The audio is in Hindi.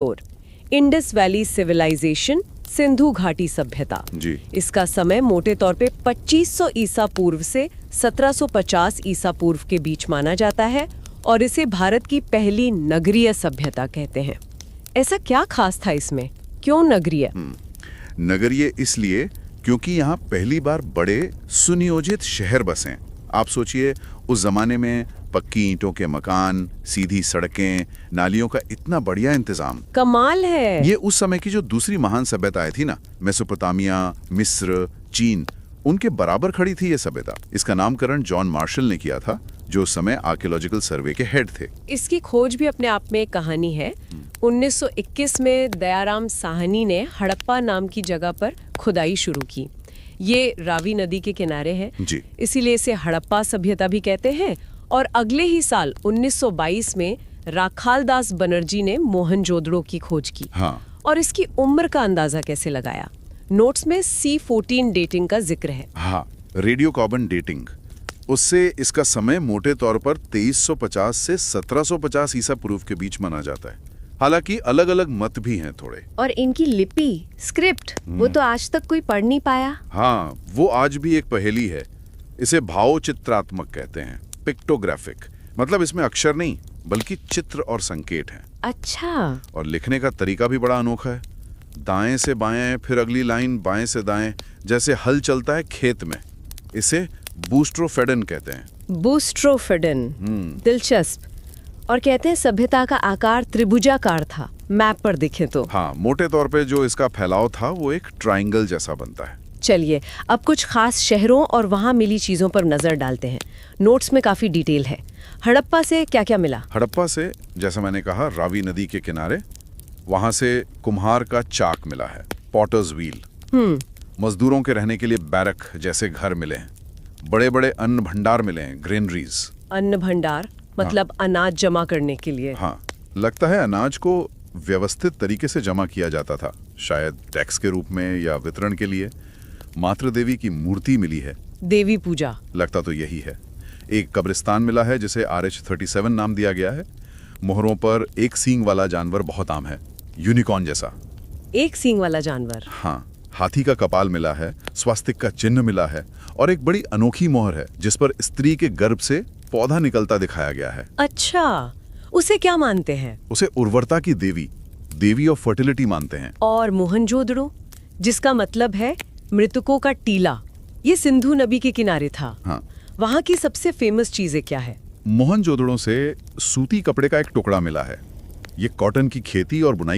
और इंडस वैली सिविलाइजेशन, सिंधु घाटी सभ्यता जी। इसका समय मोटे तौर पे 2500 ईसा पूर्व से 1750 ईसा पूर्व के बीच माना जाता है और इसे भारत की पहली नगरीय सभ्यता कहते हैं। ऐसा क्या खास था इसमें, क्यों नगरीय? नगरीय इसलिए क्योंकि यहाँ पहली बार बड़े सुनियोजित शहर बसे। आप सोचिए, उस जमाने में पक्की ईंटों के मकान, सीधी सड़कें, नालियों का इतना बढ़िया इंतजाम। कमाल है। ये उस समय की जो दूसरी महान सभ्यताएं थी ना, मेसोपोटामिया, मिस्र, चीन, उनके बराबर खड़ी थी ये सभ्यता। इसका नामकरण जॉन मार्शल ने किया था, जो उस समय आर्कियोलॉजिकल सर्वे के हेड थे। इसकी खोज भी अपने आप में एक कहानी है। 1921 में दयाराम साहनी ने हड़प्पा नाम की जगह पर खुदाई शुरू की। ये रावी नदी के किनारे है, जी। इसीलिए इसे हड़प्पा सभ्यता भी कहते हैं। और अगले ही साल 1922 में राखालदास बनर्जी ने मोहनजोदड़ो की खोज की। हाँ। और इसकी उम्र का अंदाजा कैसे लगाया? नोट्स में C14 डेटिंग का जिक्र है। हाँ, रेडियो कार्बन डेटिंग। उससे इसका समय मोटे तौर पर 2350 से 1750 ईसा पूर्व के बीच माना जाता है। हालांकि अलग अलग मत भी हैं थोड़े। और इनकी लिपि, स्क्रिप्ट, वो तो आज तक कोई पढ़ नहीं पाया। हाँ, वो आज भी एक पहेली है। इसे भावचित्रात्मक कहते हैं, पिक्टोग्राफिक। मतलब इसमें अक्षर नहीं बल्कि चित्र और संकेत हैं। अच्छा। और लिखने का तरीका भी बड़ा अनोखा है। दाएं से बाएं, फिर अगली लाइन बाएं से दाएं, जैसे हल चलता है खेत में। इसे बूस्ट्रोफेडन कहते हैं। बूस्ट्रोफेडन, दिलचस्प। और कहते हैं सभ्यता का आकार त्रिभुजाकार था, मैप पर दिखे तो। हाँ, मोटे तौर पे जो इसका फैलाव था वो एक ट्रायंगल जैसा बनता है। चलिए अब कुछ खास शहरों और वहाँ मिली चीजों पर नजर डालते हैं। नोट्स में काफी डिटेल है। हड़प्पा से क्या क्या मिला? हड़प्पा से, जैसा मैंने कहा, रावी नदी के किनारे, वहां से कुम्हार का चाक मिला है, पॉटर्स व्हील। मजदूरों के रहने के लिए बैरक जैसे घर मिले हैं। बड़े बड़े अन्न भंडार मिले हैं, ग्रेनरीज। अन्न भंडार मतलब अनाज जमा करने के लिए। हाँ, लगता है अनाज को व्यवस्थित तरीके से जमा किया जाता था, शायद टैक्स के रूप में या वितरण के लिए। मातृ देवी की मूर्ति मिली है। देवी पूजा, लगता तो यही है। एक कब्रिस्तान मिला है जिसे RH37 नाम दिया गया है। मोहरों पर एक सींग वाला जानवर बहुत आम है, यूनिकॉर्न जैसा। एक सींग वाला जानवर। हाँ, हाथी का कपाल मिला है, स्वास्तिक का चिन्ह मिला है और एक बड़ी अनोखी मोहर है जिस पर स्त्री के गर्भ से पौधा निकलता दिखाया गया है। अच्छा, उसे क्या मानते हैं? उसे उर्वरता की देवी, देवी ऑफ फर्टिलिटी मानते हैं। और मोहनजोदड़ो, जिसका मतलब है मृतकों का टीला, ये सिंधु नदी के किनारे था। हाँ। वहाँ की सबसे फेमस चीजें क्या है? मोहनजोदड़ो से सूती कपड़े का एक टुकड़ा मिला है। ये कॉटन की खेती और बुनाई